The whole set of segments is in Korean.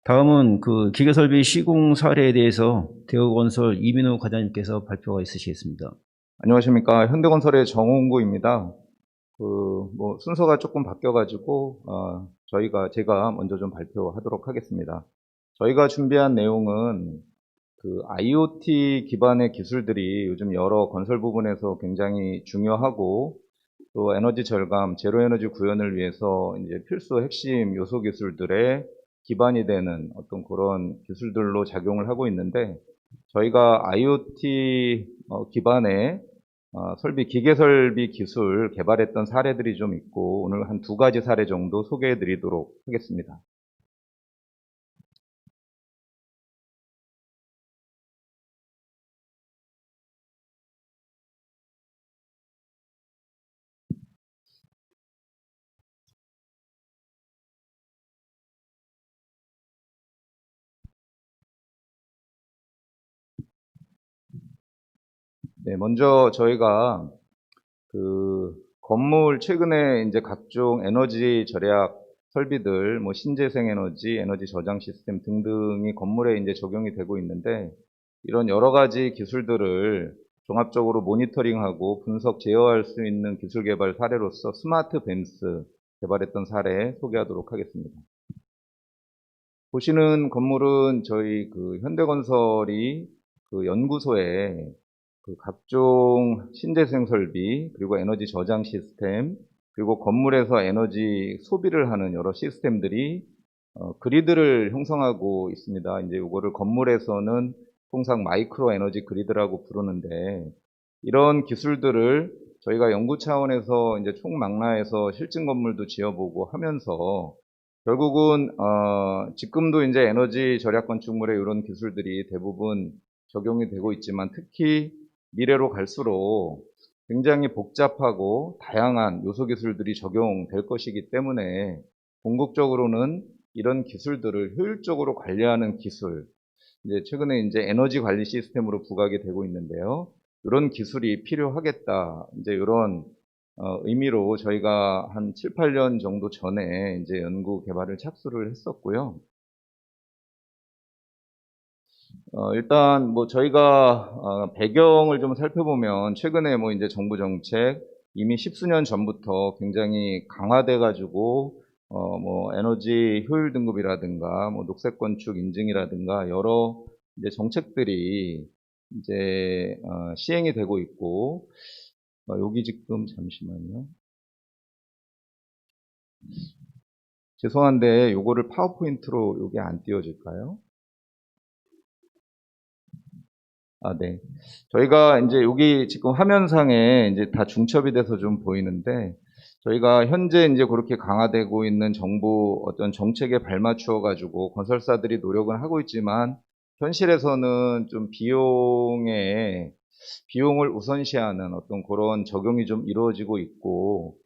다음은 그 기계설비 시공 사례에 대해서 대우건설 이민우 과장님께서 발표가 있으시겠습니다. 안녕하십니까. 현대건설의 정홍구입니다. 순서가 조금 바뀌어가지고, 제가 먼저 좀 발표하도록 하겠습니다. 저희가 준비한 내용은 IoT 기반의 기술들이 요즘 여러 건설 부분에서 굉장히 중요하고, 또 에너지 절감, 제로 에너지 구현을 위해서 이제 필수 핵심 요소 기술들의 기반이 되는 어떤 그런 기술들로 작용을 하고 있는데, 저희가 IoT 기반의 기계 설비 기술 개발했던 사례들이 좀 있고, 오늘 한 2가지 사례 정도 소개해 드리도록 하겠습니다. 네, 먼저 저희가 건물 최근에 이제 각종 에너지 절약 설비들, 뭐 신재생 에너지, 에너지 저장 시스템 등등이 건물에 이제 적용이 되고 있는데, 이런 여러 가지 기술들을 종합적으로 모니터링하고 분석 제어할 수 있는 기술 개발 사례로서 스마트 벤스 개발했던 사례 소개하도록 하겠습니다. 보시는 건물은 저희 현대건설이 연구소에 각종 신재생 설비, 그리고 에너지 저장 시스템, 그리고 건물에서 에너지 소비를 하는 여러 시스템들이 그리드를 형성하고 있습니다. 이제 이거를 건물에서는 통상 마이크로 에너지 그리드라고 부르는데, 이런 기술들을 저희가 연구 차원에서 이제 총망라해서 실증 건물도 지어보고 하면서, 결국은 지금도 이제 에너지 절약 건축물에 이런 기술들이 대부분 적용이 되고 있지만, 특히 미래로 갈수록 굉장히 복잡하고 다양한 요소 기술들이 적용될 것이기 때문에, 궁극적으로는 이런 기술들을 효율적으로 관리하는 기술, 이제 최근에 이제 에너지 관리 시스템으로 부각이 되고 있는데요. 이런 기술이 필요하겠다. 이제 이런 의미로 저희가 한 7, 8년 정도 전에 이제 연구 개발을 착수를 했었고요. 일단 뭐 저희가 배경을 좀 살펴보면, 최근에 뭐 이제 정부 정책 이미 10수년 전부터 굉장히 강화돼 가지고 뭐 에너지 효율 등급이라든가 뭐 녹색 건축 인증이라든가 여러 이제 정책들이 이제 시행이 되고 있고, 여기 지금 잠시만요. 죄송한데 요거를 파워포인트로 요게 안 띄워질까요? 네. 저희가 이제 여기 지금 화면상에 이제 다 중첩이 돼서 좀 보이는데, 저희가 현재 이제 그렇게 강화되고 있는 정부 어떤 정책에 발맞추어 가지고 건설사들이 노력은 하고 있지만, 현실에서는 좀 비용을 우선시하는 어떤 그런 적용이 좀 이루어지고 있고,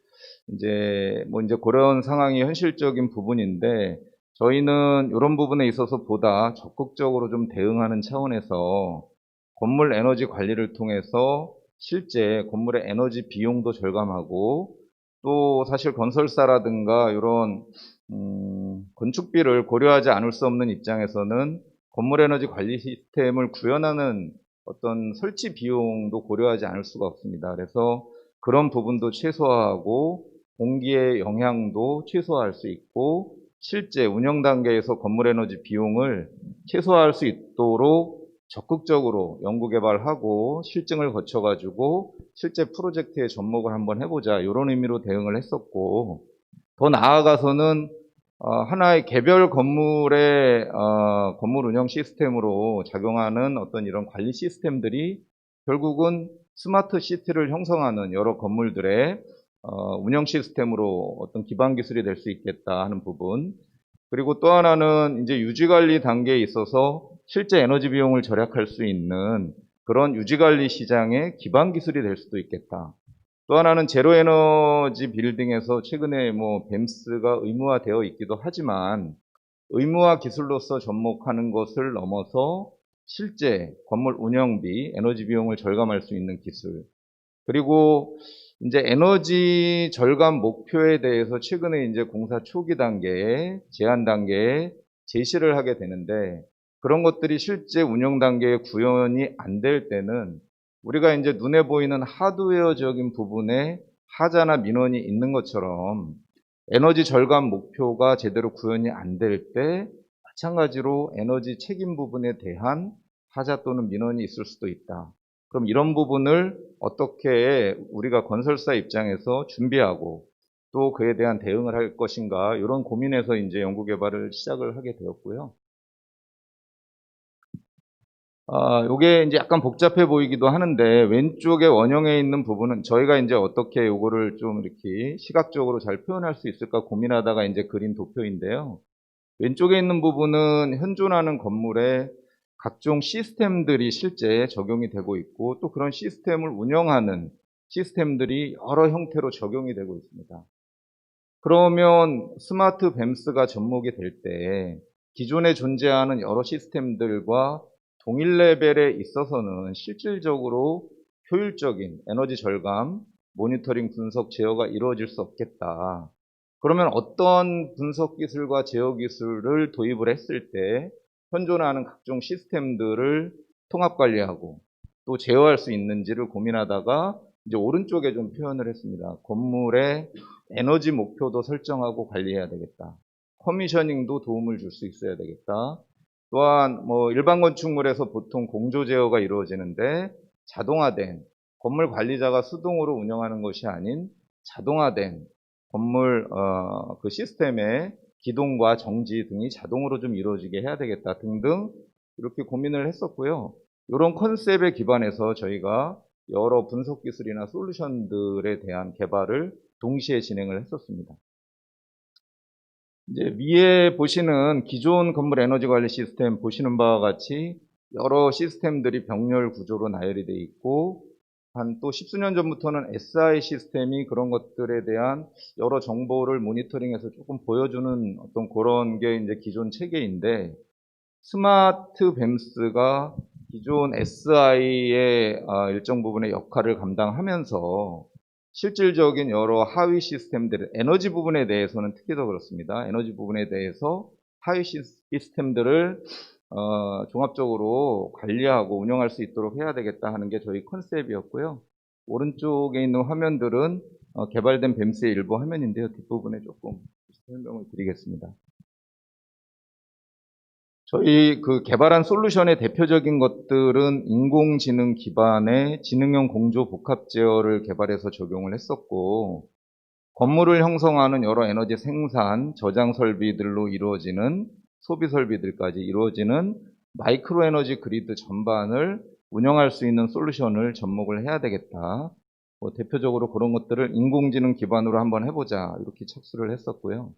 이제 그런 상황이 현실적인 부분인데, 저희는 이런 부분에 있어서 보다 적극적으로 좀 대응하는 차원에서 건물 에너지 관리를 통해서 실제 건물의 에너지 비용도 절감하고, 또 사실 건설사라든가 이런 건축비를 고려하지 않을 수 없는 입장에서는 건물 에너지 관리 시스템을 구현하는 어떤 설치 비용도 고려하지 않을 수가 없습니다. 그래서 그런 부분도 최소화하고 공기의 영향도 최소화할 수 있고, 실제 운영 단계에서 건물 에너지 비용을 최소화할 수 있도록 적극적으로 연구 개발하고 실증을 거쳐가지고 실제 프로젝트에 접목을 한번 해보자, 이런 의미로 대응을 했었고, 더 나아가서는 하나의 개별 건물의 건물 운영 시스템으로 작용하는 어떤 이런 관리 시스템들이 결국은 스마트 시티를 형성하는 여러 건물들의 운영 시스템으로 어떤 기반 기술이 될 수 있겠다 하는 부분, 그리고 또 하나는 이제 유지관리 단계에 있어서 실제 에너지 비용을 절약할 수 있는 그런 유지관리 시장의 기반 기술이 될 수도 있겠다. 또 하나는 제로 에너지 빌딩에서 최근에 뭐 뱀스가 의무화되어 있기도 하지만, 의무화 기술로서 접목하는 것을 넘어서 실제 건물 운영비, 에너지 비용을 절감할 수 있는 기술, 그리고 이제 에너지 절감 목표에 대해서 최근에 이제 공사 초기 단계에, 제한 단계에 제시를 하게 되는데 그런 것들이 실제 운영 단계에 구현이 안 될 때는 우리가 이제 눈에 보이는 하드웨어적인 부분에 하자나 민원이 있는 것처럼 에너지 절감 목표가 제대로 구현이 안 될 때 마찬가지로 에너지 책임 부분에 대한 하자 또는 민원이 있을 수도 있다. 그럼 이런 부분을 어떻게 우리가 건설사 입장에서 준비하고 또 그에 대한 대응을 할 것인가 이런 고민에서 이제 연구개발을 시작을 하게 되었고요. 요게 이제 약간 복잡해 보이기도 하는데 왼쪽에 원형에 있는 부분은 저희가 이제 어떻게 요거를 좀 이렇게 시각적으로 잘 표현할 수 있을까 고민하다가 이제 그린 도표인데요. 왼쪽에 있는 부분은 현존하는 건물에 각종 시스템들이 실제 적용이 되고 있고 또 그런 시스템을 운영하는 시스템들이 여러 형태로 적용이 되고 있습니다. 그러면 스마트 뱀스가 접목이 될 때 기존에 존재하는 여러 시스템들과 동일 레벨에 있어서는 실질적으로 효율적인 에너지 절감, 모니터링, 분석, 제어가 이루어질 수 없겠다. 그러면 어떤 분석 기술과 제어 기술을 도입을 했을 때 현존하는 각종 시스템들을 통합 관리하고 또 제어할 수 있는지를 고민하다가 이제 오른쪽에 좀 표현을 했습니다. 건물의 에너지 목표도 설정하고 관리해야 되겠다. 커미셔닝도 도움을 줄 수 있어야 되겠다. 또한 뭐 일반 건축물에서 보통 공조 제어가 이루어지는데 자동화된 건물 관리자가 수동으로 운영하는 것이 아닌 자동화된 건물 그 시스템의 기동과 정지 등이 자동으로 좀 이루어지게 해야 되겠다 등등 이렇게 고민을 했었고요. 이런 컨셉에 기반해서 저희가 여러 분석 기술이나 솔루션들에 대한 개발을 동시에 진행을 했었습니다. 이제 위에 보시는 기존 건물 에너지 관리 시스템 보시는 바와 같이 여러 시스템들이 병렬 구조로 나열이 되어 있고 한 또 십수년 전부터는 SI 시스템이 그런 것들에 대한 여러 정보를 모니터링해서 조금 보여주는 어떤 그런 게 이제 기존 체계인데 스마트 뱀스가 기존 SI의 일정 부분의 역할을 감당하면서 실질적인 여러 하위 시스템들, 에너지 부분에 대해서는 특히 더 그렇습니다. 에너지 부분에 대해서 하위 시스템들을 종합적으로 관리하고 운영할 수 있도록 해야 되겠다 하는 게 저희 컨셉이었고요. 오른쪽에 있는 화면들은 개발된 뱀스의 일부 화면인데요. 뒷부분에 조금 설명을 드리겠습니다. 저희 그 개발한 솔루션의 대표적인 것들은 인공지능 기반의 지능형 공조 복합 제어를 개발해서 적용을 했었고, 건물을 형성하는 여러 에너지 생산, 저장 설비들로 이루어지는 소비 설비들까지 이루어지는 마이크로 에너지 그리드 전반을 운영할 수 있는 솔루션을 접목을 해야 되겠다. 대표적으로 그런 것들을 인공지능 기반으로 한번 해보자. 이렇게 착수를 했었고요.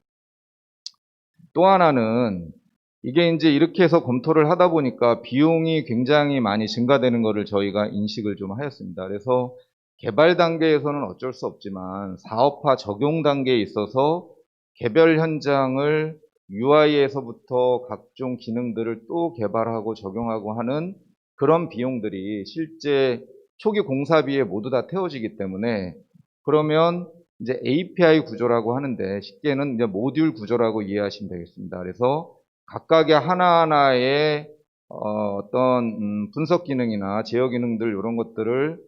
또 하나는 이게 이제 이렇게 해서 검토를 하다 보니까 비용이 굉장히 많이 증가되는 것을 저희가 인식을 좀 하였습니다. 그래서 개발 단계에서는 어쩔 수 없지만 사업화 적용 단계에 있어서 개별 현장을 UI에서부터 각종 기능들을 또 개발하고 적용하고 하는 그런 비용들이 실제 초기 공사비에 모두 다 태워지기 때문에 그러면 이제 API 구조라고 하는데 쉽게는 이제 모듈 구조라고 이해하시면 되겠습니다. 그래서 각각의 하나하나의 어떤 분석 기능이나 제어 기능들 이런 것들을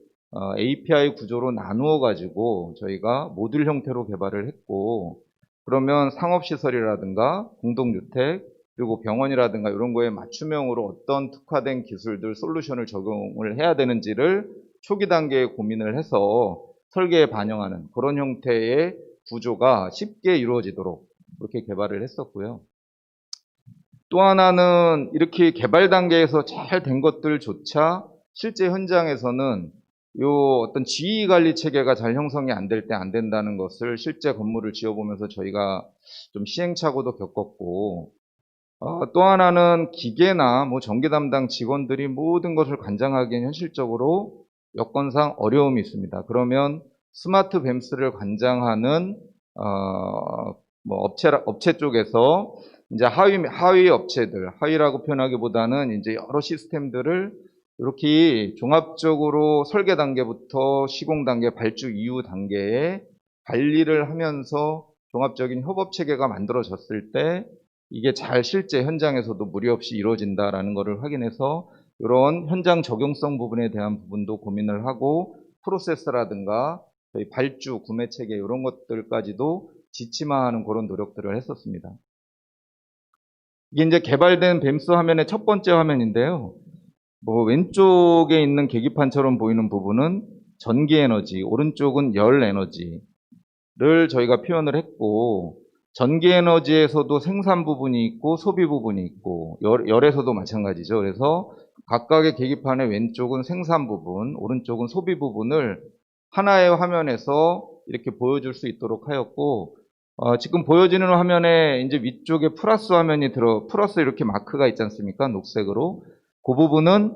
API 구조로 나누어 가지고 저희가 모듈 형태로 개발을 했고 그러면 상업시설이라든가 공동주택 그리고 병원이라든가 이런 거에 맞춤형으로 어떤 특화된 기술들 솔루션을 적용을 해야 되는지를 초기 단계에 고민을 해서 설계에 반영하는 그런 형태의 구조가 쉽게 이루어지도록 그렇게 개발을 했었고요. 또 하나는 이렇게 개발 단계에서 잘 된 것들조차 실제 현장에서는 요 어떤 지휘 관리 체계가 잘 형성이 안 될 때 안 된다는 것을 실제 건물을 지어보면서 저희가 좀 시행착오도 겪었고, 또 하나는 기계나 뭐 전기 담당 직원들이 모든 것을 관장하기엔 현실적으로 여건상 어려움이 있습니다. 그러면 스마트 뱀스를 관장하는 뭐 업체 쪽에서 이제 하위 업체들, 하위라고 표현하기보다는 이제 여러 시스템들을 이렇게 종합적으로 설계 단계부터 시공 단계, 발주 이후 단계에 관리를 하면서 종합적인 협업 체계가 만들어졌을 때 이게 잘 실제 현장에서도 무리 없이 이루어진다라는 것을 확인해서 이런 현장 적용성 부분에 대한 부분도 고민을 하고 프로세스라든가 저희 발주, 구매 체계 이런 것들까지도 지침화하는 그런 노력들을 했었습니다. 이게 이제 개발된 뱀스 화면의 첫 번째 화면인데요. 뭐 왼쪽에 있는 계기판처럼 보이는 부분은 전기 에너지, 오른쪽은 열 에너지를 저희가 표현을 했고, 전기 에너지에서도 생산 부분이 있고 소비 부분이 있고 열에서도 마찬가지죠. 그래서 각각의 계기판의 왼쪽은 생산 부분, 오른쪽은 소비 부분을 하나의 화면에서 이렇게 보여줄 수 있도록 하였고, 지금 보여지는 화면에 이제 위쪽에 플러스 화면이 플러스 이렇게 마크가 있지 않습니까? 녹색으로. 그 부분은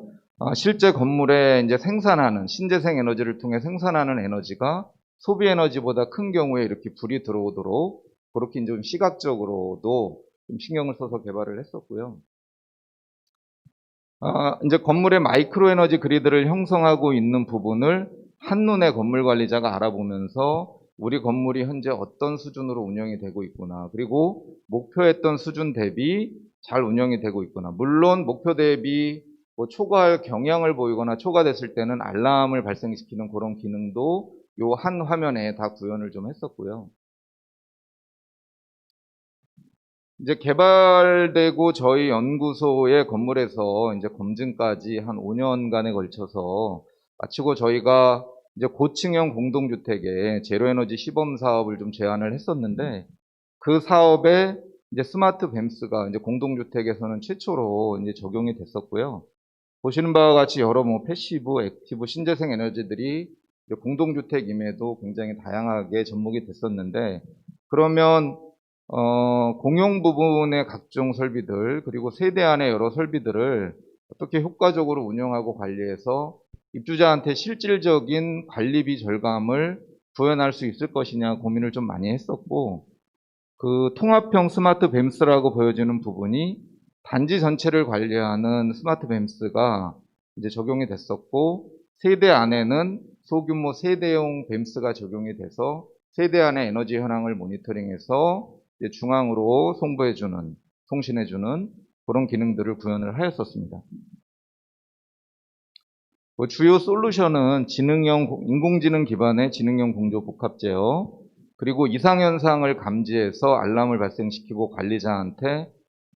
실제 건물에 이제 생산하는 신재생 에너지를 통해 생산하는 에너지가 소비 에너지보다 큰 경우에 이렇게 불이 들어오도록 그렇게 좀 시각적으로도 좀 신경을 써서 개발을 했었고요. 이제 건물의 마이크로 에너지 그리드를 형성하고 있는 부분을 한눈에 건물 관리자가 알아보면서 우리 건물이 현재 어떤 수준으로 운영이 되고 있구나. 그리고 목표했던 수준 대비 잘 운영이 되고 있구나. 물론 목표 대비 뭐 초과할 경향을 보이거나 초과됐을 때는 알람을 발생시키는 그런 기능도 요 한 화면에 다 구현을 좀 했었고요. 이제 개발되고 저희 연구소의 건물에서 이제 검증까지 한 5년간에 걸쳐서 마치고 저희가 이제 고층형 공동주택에 제로에너지 시범 사업을 좀 제안을 했었는데 그 사업에 이제 스마트 뱀스가 이제 공동주택에서는 최초로 이제 적용이 됐었고요. 보시는 바와 같이 여러 뭐 패시브, 액티브, 신재생 에너지들이 이제 공동주택임에도 굉장히 다양하게 접목이 됐었는데 그러면 공용 부분의 각종 설비들 그리고 세대 안의 여러 설비들을 어떻게 효과적으로 운영하고 관리해서 입주자한테 실질적인 관리비 절감을 구현할 수 있을 것이냐 고민을 좀 많이 했었고 그 통합형 스마트 뱀스라고 보여지는 부분이 단지 전체를 관리하는 스마트 뱀스가 이제 적용이 됐었고 세대 안에는 소규모 세대용 뱀스가 적용이 돼서 세대 안의 에너지 현황을 모니터링해서 이제 중앙으로 송부해주는, 송신해주는 그런 기능들을 구현을 하였었습니다. 그 주요 솔루션은 인공지능 기반의 지능형 공조 복합 제어, 그리고 이상현상을 감지해서 알람을 발생시키고 관리자한테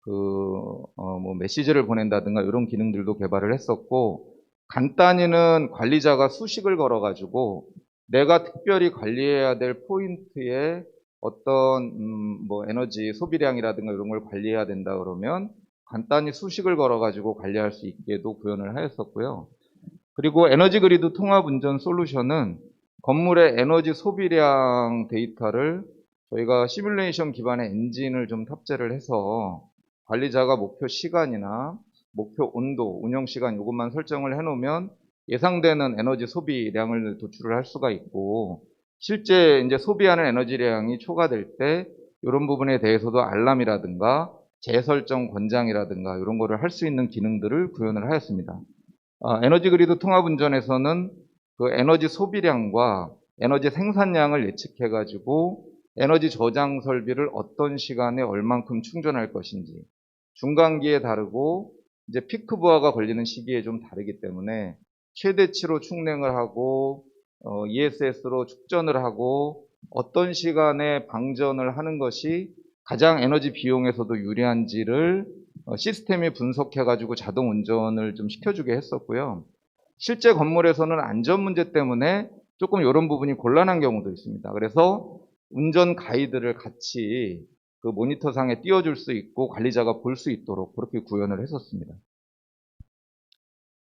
뭐 메시지를 보낸다든가 이런 기능들도 개발을 했었고, 간단히는 관리자가 수식을 걸어가지고 내가 특별히 관리해야 될 포인트에 어떤 뭐 에너지 소비량이라든가 이런 걸 관리해야 된다 그러면 간단히 수식을 걸어가지고 관리할 수 있게도 구현을 하였었고요. 그리고 에너지 그리드 통합 운전 솔루션은 건물의 에너지 소비량 데이터를 저희가 시뮬레이션 기반의 엔진을 좀 탑재를 해서 관리자가 목표 시간이나 목표 온도, 운영 시간 이것만 설정을 해놓으면 예상되는 에너지 소비량을 도출을 할 수가 있고 실제 이제 소비하는 에너지량이 초과될 때 이런 부분에 대해서도 알람이라든가 재설정 권장이라든가 이런 거를 할 수 있는 기능들을 구현을 하였습니다. 에너지 그리드 통합 운전에서는 그 에너지 소비량과 에너지 생산량을 예측해 가지고 에너지 저장 설비를 어떤 시간에 얼만큼 충전할 것인지 중간기에 다르고 이제 피크 부하가 걸리는 시기에 좀 다르기 때문에 최대치로 충냉을 하고 ESS로 축전을 하고 어떤 시간에 방전을 하는 것이 가장 에너지 비용에서도 유리한지를 시스템이 분석해가지고 자동 운전을 좀 시켜주게 했었고요. 실제 건물에서는 안전 문제 때문에 조금 이런 부분이 곤란한 경우도 있습니다. 그래서 운전 가이드를 같이 그 모니터상에 띄워줄 수 있고 관리자가 볼 수 있도록 그렇게 구현을 했었습니다.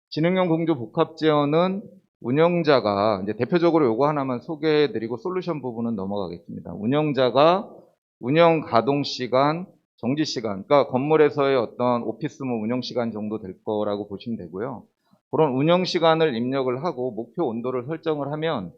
지능형 공조 복합 제어는 운영자가 이제 대표적으로 요거 하나만 소개해드리고 솔루션 부분은 넘어가겠습니다. 운영자가 운영 가동 시간, 정지 시간, 그러니까 건물에서의 어떤 오피스모 운영 시간 정도 될 거라고 보시면 되고요. 그런 운영 시간을 입력을 하고 목표 온도를 설정을 하면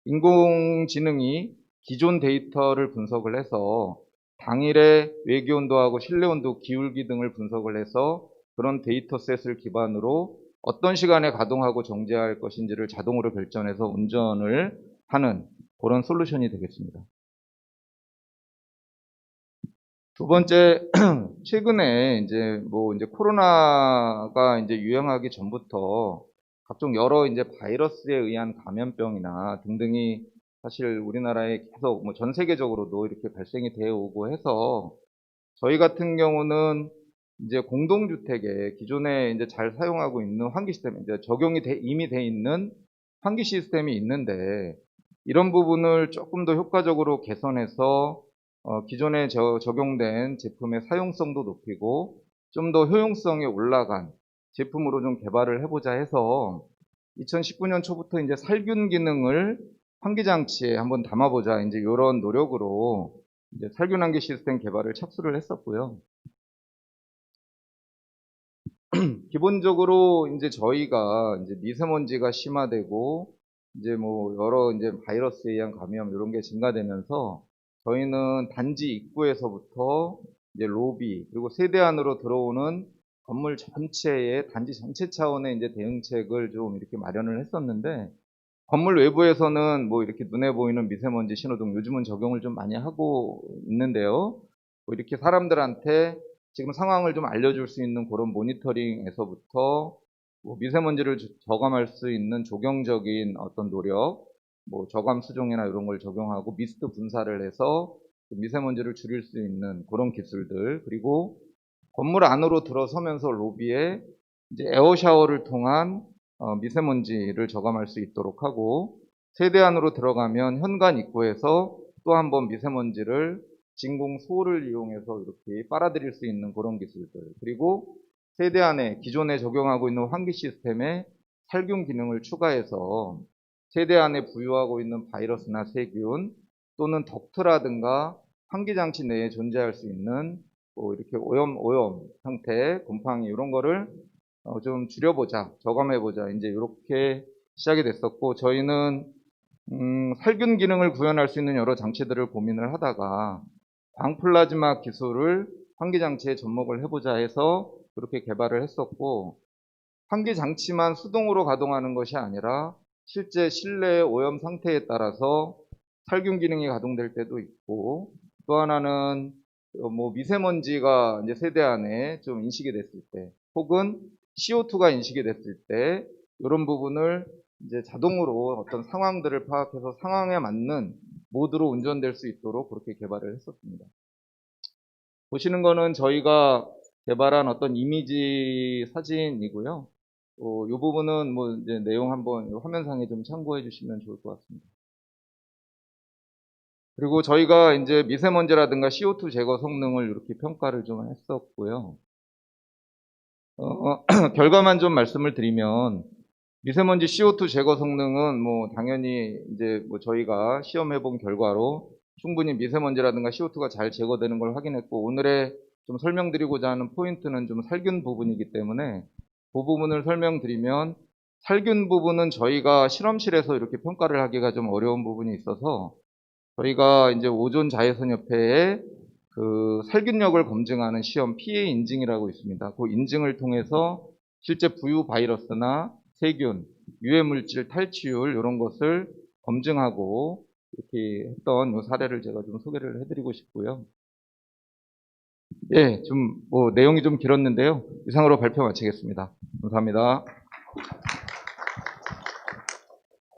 인공지능이 기존 데이터를 분석을 해서 당일의 외기 온도하고 실내 온도, 기울기 등을 분석을 해서 그런 데이터셋을 기반으로 어떤 시간에 가동하고 정지할 것인지를 자동으로 결정해서 운전을 하는 그런 솔루션이 되겠습니다. 두 번째, 최근에 이제 코로나가 이제 유행하기 전부터 각종 여러 이제 바이러스에 의한 감염병이나 등등이 사실 우리나라에 계속 뭐 전 세계적으로도 이렇게 발생이 되어 오고 해서 저희 같은 경우는 이제 공동주택에 기존에 이제 잘 사용하고 있는 환기 시스템, 이제 이미 돼 있는 환기 시스템이 있는데 이런 부분을 조금 더 효과적으로 개선해서 기존에 적용된 제품의 사용성도 높이고 좀 더 효용성이 올라간 제품으로 좀 개발을 해보자 해서 2019년 초부터 이제 살균 기능을 환기장치에 한번 담아보자 이제 이런 노력으로 이제 살균 환기 시스템 개발을 착수를 했었고요. 기본적으로 이제 저희가 이제 미세먼지가 심화되고 이제 뭐 여러 이제 바이러스에 의한 감염 이런 게 증가되면서 저희는 단지 입구에서부터 이제 로비 그리고 세대 안으로 들어오는 건물 전체의 단지 전체 차원의 이제 대응책을 좀 이렇게 마련을 했었는데 건물 외부에서는 뭐 이렇게 눈에 보이는 미세먼지 신호등 요즘은 적용을 좀 많이 하고 있는데요. 뭐 이렇게 사람들한테 지금 상황을 좀 알려줄 수 있는 그런 모니터링에서부터 뭐 미세먼지를 저감할 수 있는 조경적인 어떤 노력, 뭐 저감 수종이나 이런 걸 적용하고 미스트 분사를 해서 미세먼지를 줄일 수 있는 그런 기술들, 그리고 건물 안으로 들어서면서 로비에 이제 에어 샤워를 통한 미세먼지를 저감할 수 있도록 하고, 세대 안으로 들어가면 현관 입구에서 또 한 번 미세먼지를 진공 소를 이용해서 이렇게 빨아들일 수 있는 그런 기술들, 그리고 세대 안에 기존에 적용하고 있는 환기 시스템에 살균 기능을 추가해서 세대 안에 부유하고 있는 바이러스나 세균 또는 덕트라든가 환기장치 내에 존재할 수 있는 뭐 이렇게 오염 상태, 곰팡이 이런 거를 좀 줄여보자, 저감해보자 이제 이렇게 시작이 됐었고, 저희는 살균 기능을 구현할 수 있는 여러 장치들을 고민을 하다가 광플라즈마 기술을 환기장치에 접목을 해보자 해서 그렇게 개발을 했었고, 환기장치만 수동으로 가동하는 것이 아니라 실제 실내의 오염 상태에 따라서 살균 기능이 가동될 때도 있고, 또 하나는 뭐 미세먼지가 이제 세대 안에 좀 인식이 됐을 때, 혹은 CO2가 인식이 됐을 때 이런 부분을 이제 자동으로 어떤 상황들을 파악해서 상황에 맞는 모드로 운전될 수 있도록 그렇게 개발을 했었습니다. 보시는 거는 저희가 개발한 어떤 이미지 사진이고요. 이 부분은 뭐 이제 내용 한번 화면상에 좀 참고해 주시면 좋을 것 같습니다. 그리고 저희가 이제 미세먼지라든가 CO2 제거 성능을 이렇게 평가를 좀 했었고요. 결과만 좀 말씀을 드리면, 미세먼지 CO2 제거 성능은 뭐 당연히 이제 뭐 저희가 시험해 본 결과로 충분히 미세먼지라든가 CO2가 잘 제거되는 걸 확인했고, 오늘의 좀 설명드리고자 하는 포인트는 좀 살균 부분이기 때문에 그 부분을 설명드리면, 살균 부분은 저희가 실험실에서 이렇게 평가를 하기가 좀 어려운 부분이 있어서 저희가 이제 오존 자외선 협회에 그 살균력을 검증하는 시험 PA 인증이라고 있습니다. 그 인증을 통해서 실제 부유 바이러스나 세균, 유해 물질 탈취율 이런 것을 검증하고 이렇게 했던 이 사례를 제가 좀 소개를 해드리고 싶고요. 예, 좀 뭐 내용이 좀 길었는데요. 이상으로 발표 마치겠습니다. 감사합니다.